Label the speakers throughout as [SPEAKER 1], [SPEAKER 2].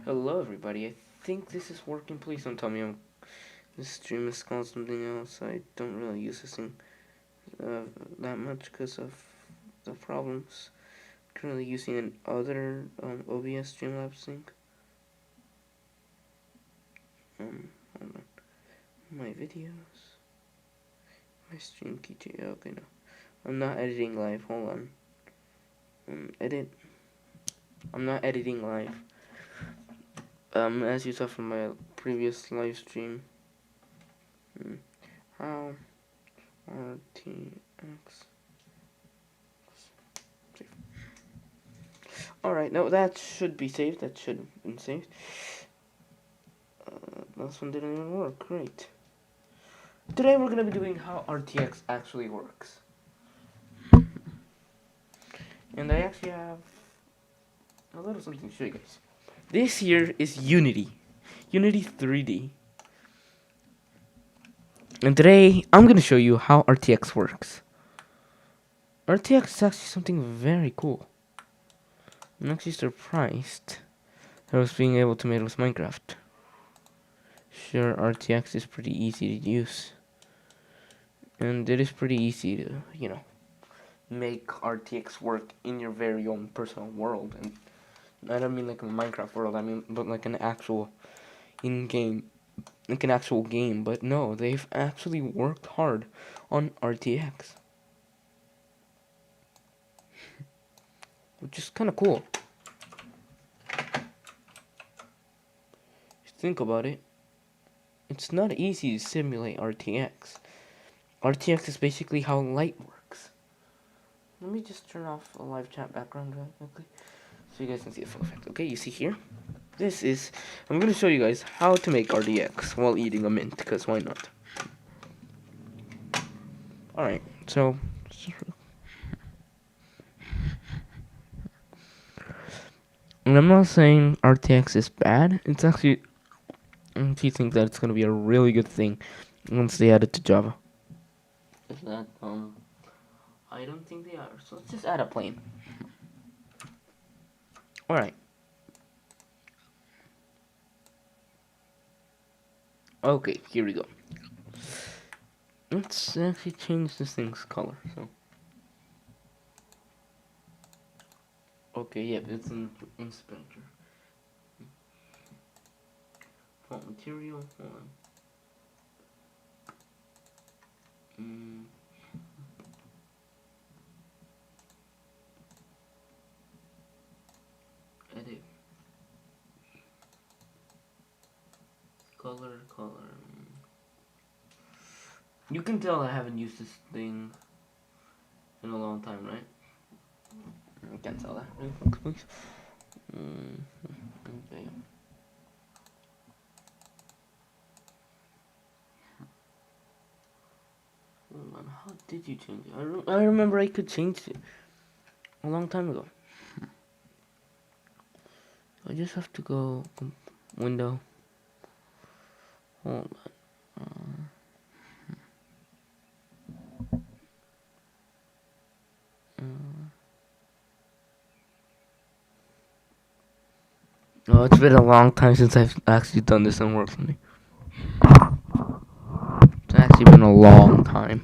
[SPEAKER 1] Hello everybody, I think this is working. Please don't tell me this stream is called something else. I don't really use this thing that much because of the problems. Currently using an other OBS Streamlabs thing. Hold on. My videos. My stream keychain. Okay, no. I'm not editing live. Hold on. Edit. I'm not editing live. As you saw from my previous live stream. How RTX. Alright, no, that should be saved. That should have been saved. Last one didn't even work. Great. Today we're going to be doing how RTX actually works. And I actually have a little something to show you guys. This here is Unity. Unity 3D. And today I'm going to show you how RTX works. RTX is actually something very cool. I'm actually surprised that I was being able to make it with Minecraft. Sure, RTX is pretty easy to use. And it is pretty easy to, make RTX work in your very own personal world. And I don't mean like a Minecraft world, I mean, but like an actual in-game, like an actual game. But no, they've actually worked hard on RTX. Which is kind of cool. If you think about it, it's not easy to simulate RTX. RTX is basically how light works. Let me just turn off the live chat background really quickly so you guys can see the full effect. Okay, you see here? I'm going to show you guys how to make RTX while eating a mint, because why not? Alright, so... And I'm not saying RTX is bad. It's actually... I actually think that it's going to be a really good thing once they add it to Java. Is that, I don't think they are. So let's just add a plane. Alright. Okay, here we go. Let's actually change this thing's color. So. Okay, yep, it's an inspector. Font material, hold on. Edit. Color. You can tell I haven't used this thing in a long time, right? I can't tell that. Please. Okay. Hold on, how did you change it? I remember I could change it a long time ago. I just have to go window. Hold on. Oh, it's been a long time since I've actually done this and worked for me. It's actually been a long time.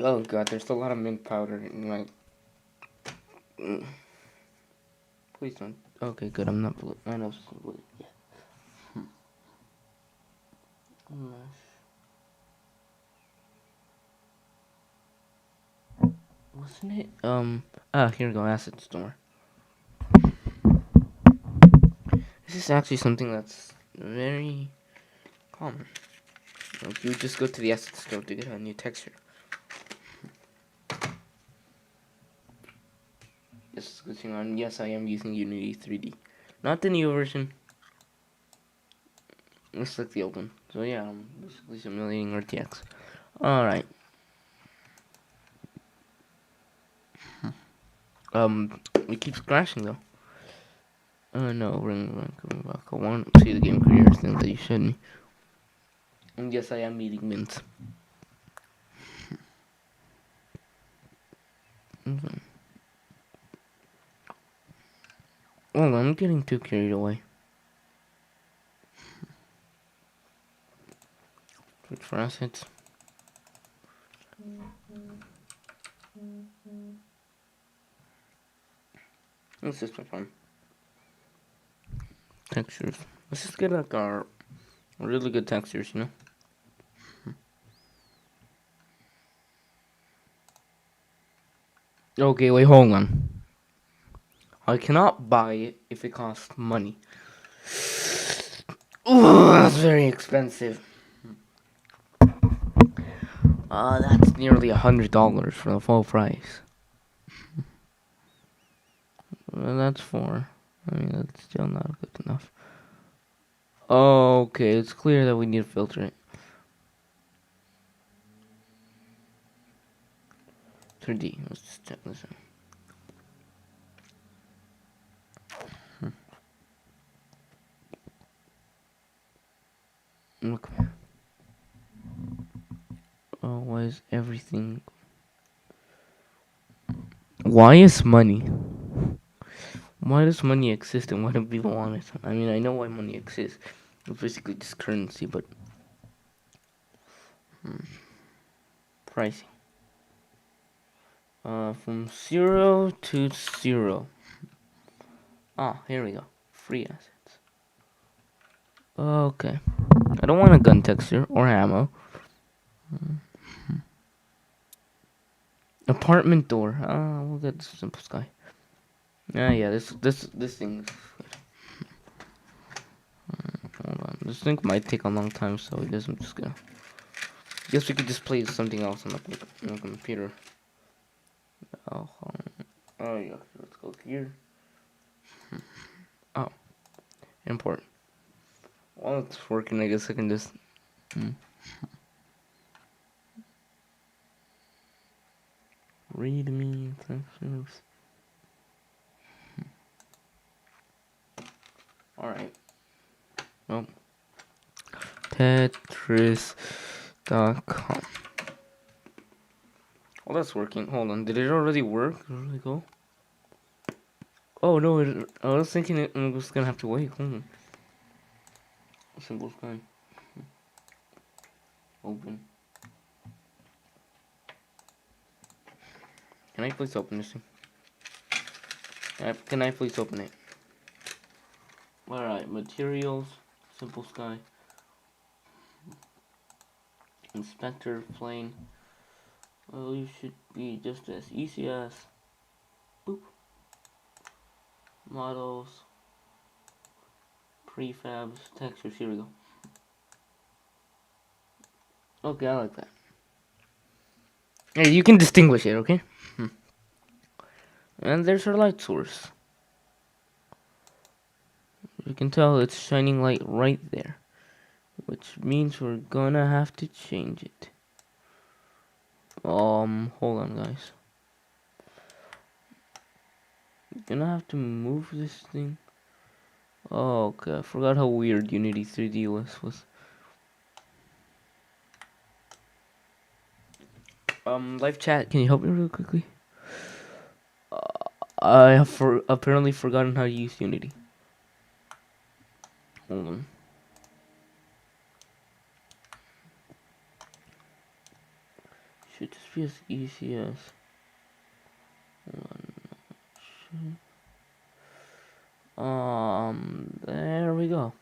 [SPEAKER 1] Oh god, there's a lot of mint powder in my... Please don't... Okay, good, I'm not blue. I know it's blue. Yeah. Wasn't it? Here we go, Asset Store. This is actually something that's very common. Like, you just go to the Asset Store to get a new texture. Just switching on. Yes, I am using Unity 3D. Not the new version. It's like the old one. So yeah, I'm basically simulating RTX. Alright. It keeps crashing though. Oh no, we're coming back. I want to see the game career thing that you showed me. And yes, I am eating mint. Okay. Oh, I'm getting too carried away. Switch for assets. Let's just have fun. Textures. Let's just get like our really good textures, you know? Okay, wait, hold on. I cannot buy it if it costs money. Ooh, that's very expensive. That's nearly $100 for the full price. Well, that's four. I mean, that's still not good enough. Okay, it's clear that we need to filter it. 3D. Let's just check this out. Look. Oh, why is everything? Why is money? Why does money exist and why do people want it? I mean, I know why money exists. It's basically just currency, but pricing. From 0 to 0. Ah, here we go. Free assets. Okay. I don't want a gun texture or ammo. Apartment door. We'll get simple sky. Yeah. This thing. Hold on. This thing might take a long time, so I guess I'm just gonna. Guess we could just play something else on the computer. Oh, yeah. Let's go here. Oh, import. While it's working, I guess I can just. Read me textures. Alright. Well, Tetris.com. Oh, that's working. Hold on. Did it already work? Did it really go? Oh, no. I was thinking it was gonna have to wait. Hold on. Simple sky. Open. Can I please open this thing? Can I please open it? Alright. Materials. Simple sky. Inspector. Plane. Well, you should be just as easy as. Boop. Models. Prefabs. Textures. Here we go. Okay, I like that. Hey, you can distinguish it, okay? And there's our light source. You can tell it's shining light right there, which means we're gonna have to change it. Hold on, guys. Gonna have to move this thing. Oh, okay, I forgot how weird Unity 3D was. Live chat, can you help me real quickly? I have apparently forgotten how to use Unity. Hold on. Should just be as easy as. Hold on. There we go.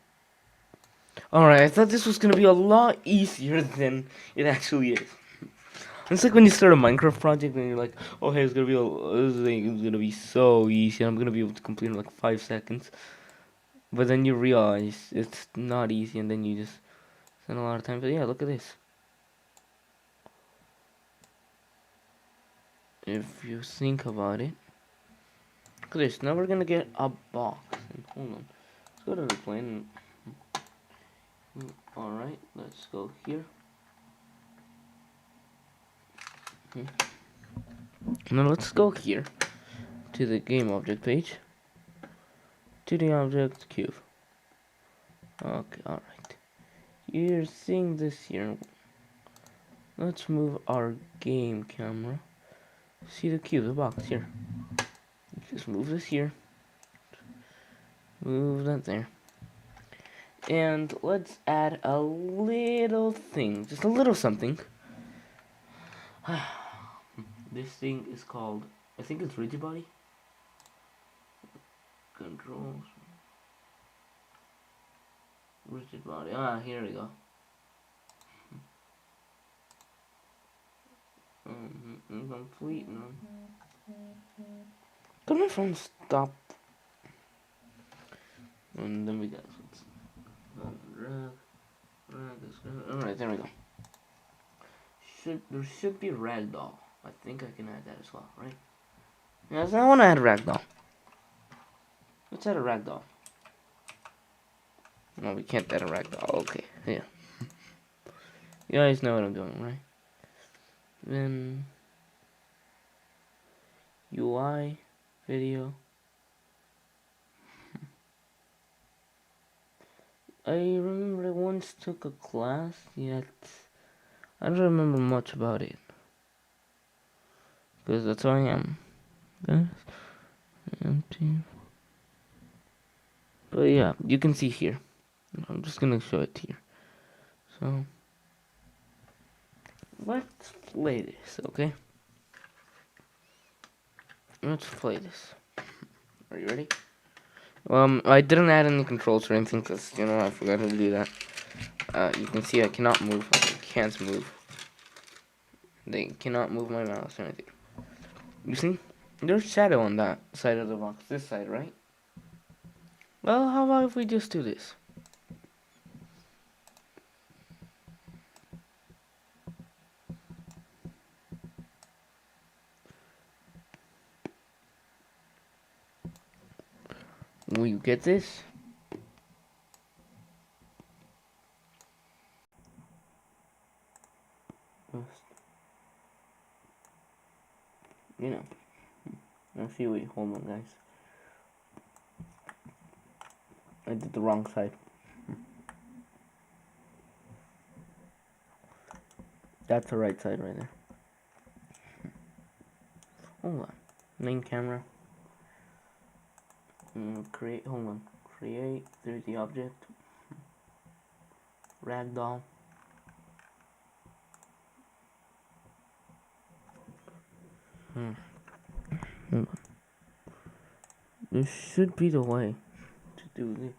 [SPEAKER 1] Alright, I thought this was gonna be a lot easier than it actually is. It's like when you start a Minecraft project and you're like, oh hey, this thing is gonna be so easy, I'm gonna be able to complete in like 5 seconds. But then you realize it's not easy and then you just spend a lot of time. But yeah, look at this. If you think about it. Look at this, now we're gonna get a box. And hold on. Let's go to the plane. Alright, let's go here. Now let's go here to the game object page. To the object cube. Okay, alright. You're seeing this here. Let's move our game camera See the cube, the box here. Just move this here. Move that there. And let's add a little thing, just a little something. This thing is called, I think it's rigid body. Controls. Rigid body. Ah, here we go. Complete. No. Could my phone stop? And then we got alright, there we go. There should be ragdoll. I think I can add that as well, right? Yes, I want to add a ragdoll. Let's add a ragdoll. No, we can't add a ragdoll. Okay, yeah. You guys know what I'm doing, right? Then UI video. I remember I once took a class, yet I don't remember much about it. Because that's how I am. Empty. But yeah, you can see here. I'm just gonna show it here. So let's play this, okay? Let's play this. Are you ready? I didn't add any controls or anything because, you know, I forgot to do that. You can see I cannot move. I can't move. They cannot move my mouse or anything. You see? There's shadow on that side of the box. This side, right? Well, how about if we just do this? Will you get this? You know. Actually, wait, hold on, guys. I did the wrong side. That's the right side right there. Hold on. Main camera. Create, hold on. Create 3D object. Ragdoll. Hold on. This should be the way to do this.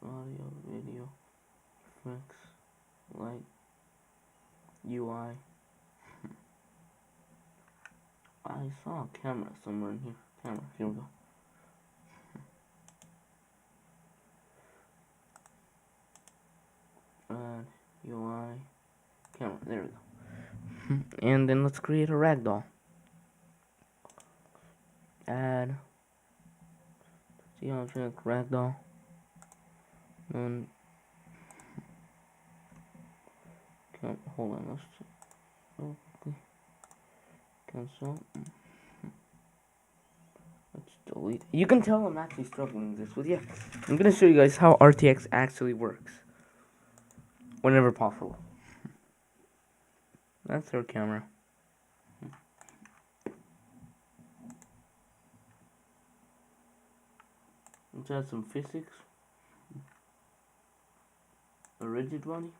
[SPEAKER 1] Audio, video, effects, light, UI. I saw a camera somewhere in here. Camera, here we go. Add UI, camera, there we go. And then let's create a ragdoll. Add the object ragdoll. And hold on, let's okay. Cancel. Let's delete. You can tell I'm actually struggling with this, but yeah, I'm gonna show you guys how RTX actually works whenever possible. That's our camera. Let's add some physics. A rigid body.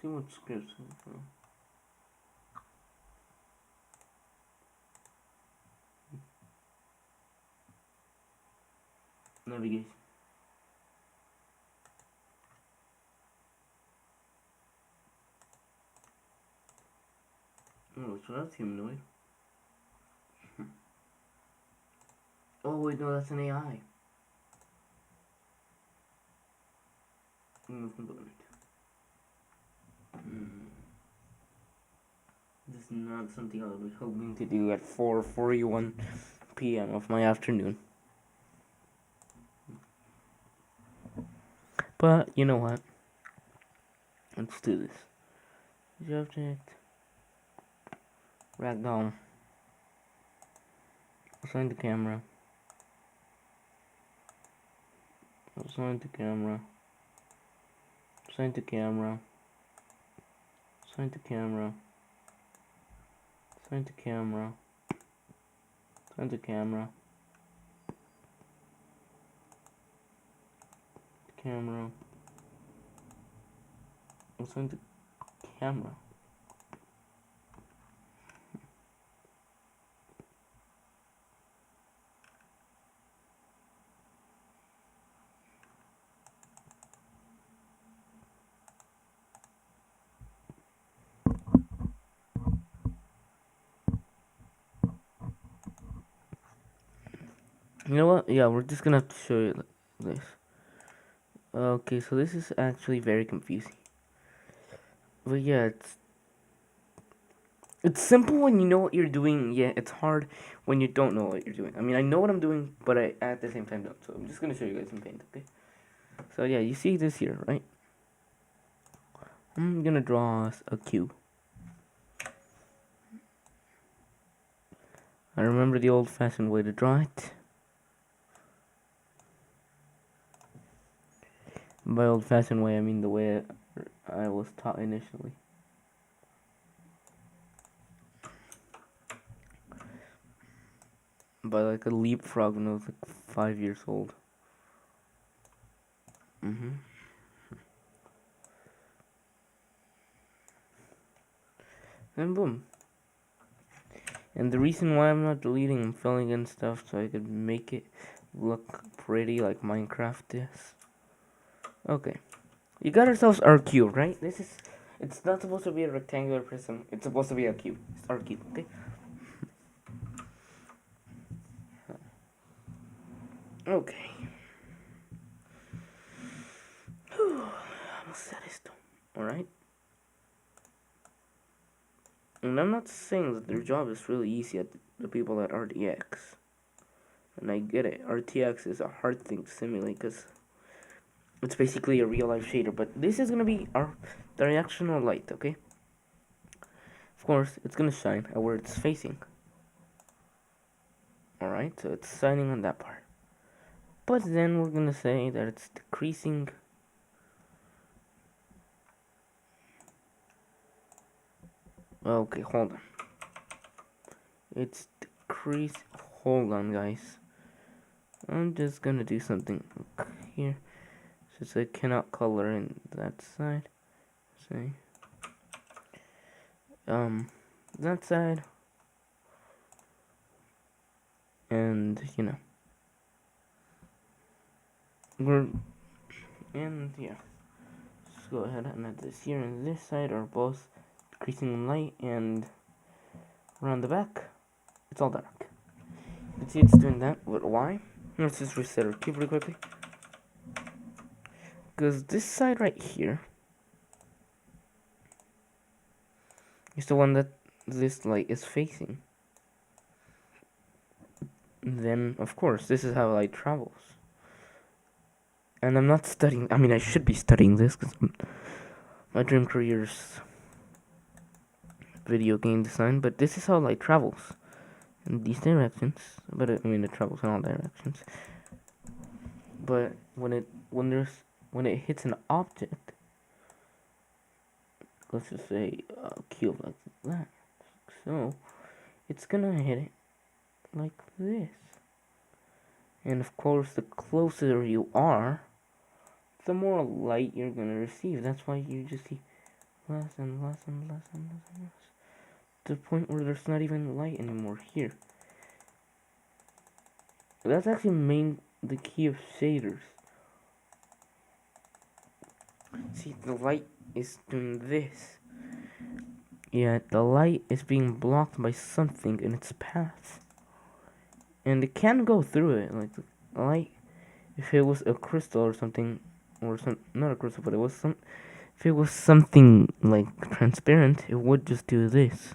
[SPEAKER 1] Too much script. Navigation. Oh, so that's humanoid. Oh wait, no, that's an AI. Component. This is not something I was hoping to do at 4:41 p.m. of my afternoon. But you know what? Let's do this. The object. Ragdoll. Assign the camera. Assign to camera. Assign to camera. Assign to camera. Assign to camera. Assign to camera. Camera. Assign to camera. You know what? Yeah, we're just gonna have to show you this. Okay, so this is actually very confusing. But yeah, it's simple when you know what you're doing. Yeah, it's hard when you don't know what you're doing. I mean, I know what I'm doing, but I at the same time don't. So I'm just gonna show you guys some paint, okay? So yeah, you see this here, right? I'm gonna draw us a cube. I remember the old-fashioned way to draw it. By old-fashioned way, I mean the way I was taught initially. By like a leapfrog when I was like 5 years old. And boom. And the reason why I'm not deleting, I'm filling in stuff so I could make it look pretty like Minecraft is. Okay. You got ourselves our cube, right? It's not supposed to be a rectangular prism. It's supposed to be a cube. It's our cube, okay? Okay. Almost said esto. Alright? And I'm not saying that their job is really easy at the people at RTX. And I get it. RTX is a hard thing to simulate because it's basically a real life shader. But this is going to be the reactional light, okay? Of course, it's going to shine at where it's facing. Alright, so it's shining on that part. But then we're going to say that it's decreasing. Okay, hold on. It's decrease. Hold on, guys. I'm just gonna do something here. Since I cannot color in that side. See. That side. And, you know. And, yeah. Let's go ahead and add this here and this side are both decreasing in light, and around the back, it's all dark. You can see it's doing that, but why? Let's just reset our cube really quickly. Because this side right here is the one that this light is facing. And then, of course, this is how light travels. And I'm not studying, I mean, I should be studying this because my dream career is video game design, but this is how light travels in these directions. But I mean, it travels in all directions. But when it hits an object, let's just say a cube like that, so it's gonna hit it like this. And of course, the closer you are, the more light you're gonna receive. That's why you just see less and less and less and less and less, to the point where there's not even light anymore here. That's actually the key of shaders. See, the light is doing this. Yet the light is being blocked by something in its path. And it can go through it. Like the light, if it was a crystal or something, or not a crystal, but if it was something like transparent, it would just do this.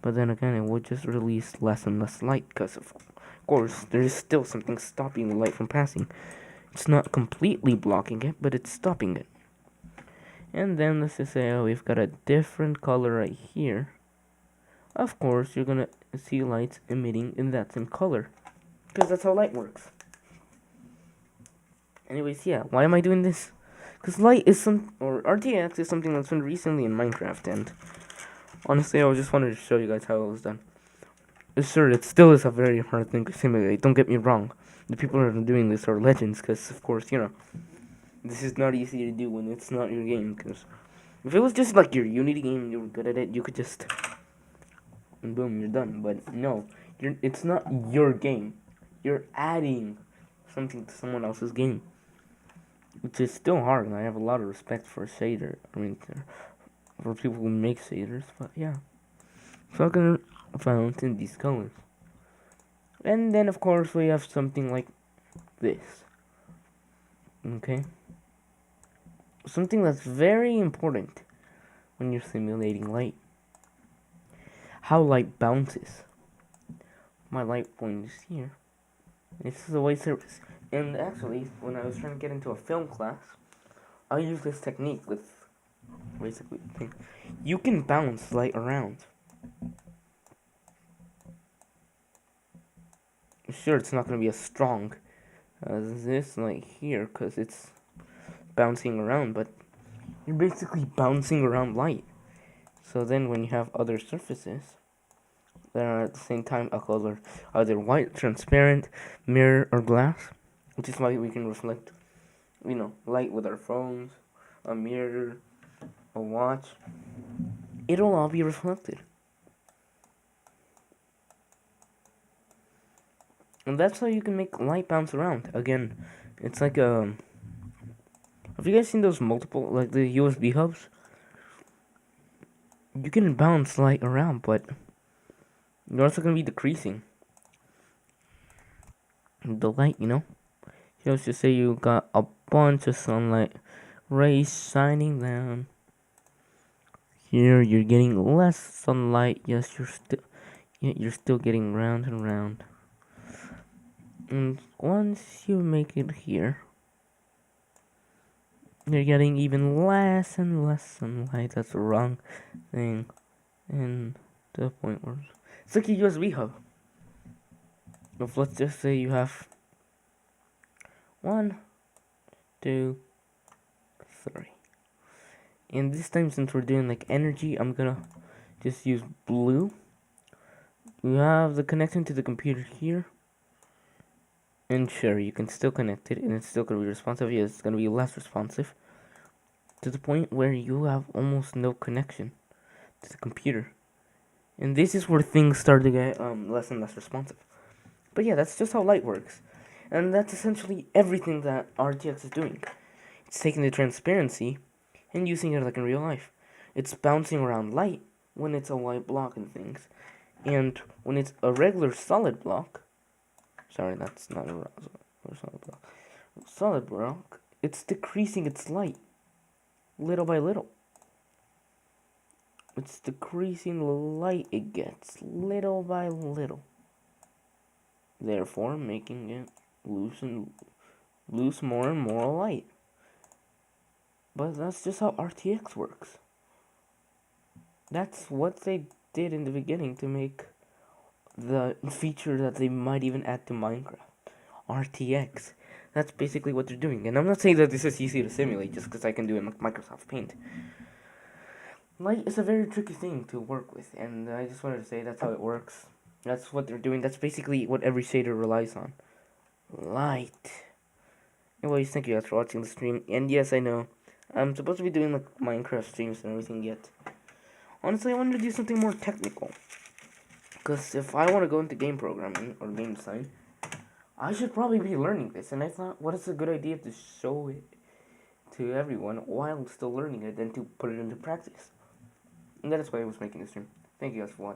[SPEAKER 1] But then again, it would just release less and less light, because of course there is still something stopping the light from passing. It's not completely blocking it, but it's stopping it. And then let's just say, oh, we've got a different color right here. Of course, you're gonna see lights emitting in that same color, because that's how light works. Anyways, yeah, why am I doing this? Because light is RTX is something that's been recently in Minecraft, and honestly, I just wanted to show you guys how it was done. Sure, it still is a very hard thing to simulate, don't get me wrong. The people that are doing this are legends, because, of course, this is not easy to do when it's not your game, because if it was just like your Unity game and you were good at it, you could just, and boom, you're done. But no, it's not your game. You're adding something to someone else's game, which is still hard, and I have a lot of respect for for people who make shaders, but yeah. So I'm gonna found in these colors. And then, of course, we have something like this. Okay? Something that's very important when you're simulating light. How light bounces. My light point is here. This is a white surface. And actually, when I was trying to get into a film class, I used this technique with basically you can bounce light around. Sure, it's not going to be as strong as this light here because it's bouncing around, but you're basically bouncing around light. So then when you have other surfaces that are at the same time a color, either white, transparent, mirror, or glass, which is why we can reflect, light with our phones, a mirror, a watch, it'll all be reflected. And that's how you can make light bounce around. Again, it's like have you guys seen those multiple, like the USB hubs? You can bounce light around, but you're also going to be decreasing the light, Let's just say you got a bunch of sunlight rays shining down. Here you're getting less sunlight. Yes, you're still getting round and round. And once you make it here, you're getting even less and less sunlight. That's the wrong thing. And to the point where it's like a USB hub. If let's just say you have 1, 2, 3. And this time, since we're doing like energy, I'm gonna just use blue. You have the connection to the computer here. And sure, you can still connect it, and it's still gonna be responsive. Yes, it's gonna be less responsive. To the point where you have almost no connection to the computer. And this is where things start to get less and less responsive. But yeah, that's just how light works. And that's essentially everything that RTX is doing. It's taking the transparency and using it like in real life. It's bouncing around light when it's a white block and things. And when it's a regular solid block, sorry, that's not a solid block. Solid block, it's decreasing its light little by little. It's decreasing the light it gets little by little. Therefore, making it lose more and more light. But that's just how RTX works. That's what they did in the beginning to make the feature that they might even add to Minecraft. RTX. That's basically what they're doing. And I'm not saying that this is easy to simulate just because I can do it in Microsoft Paint. Light is a very tricky thing to work with, and I just wanted to say that's how it works. That's what they're doing. That's basically what every shader relies on. Light. Anyways, thank you guys for watching the stream. And yes, I know, I'm supposed to be doing like Minecraft streams and everything yet. Honestly, I wanted to do something more technical. Because if I want to go into game programming or game design, I should probably be learning this. And I thought, what is a good idea to show it to everyone while still learning it than to put it into practice. And that is why I was making this stream. Thank you guys for watching.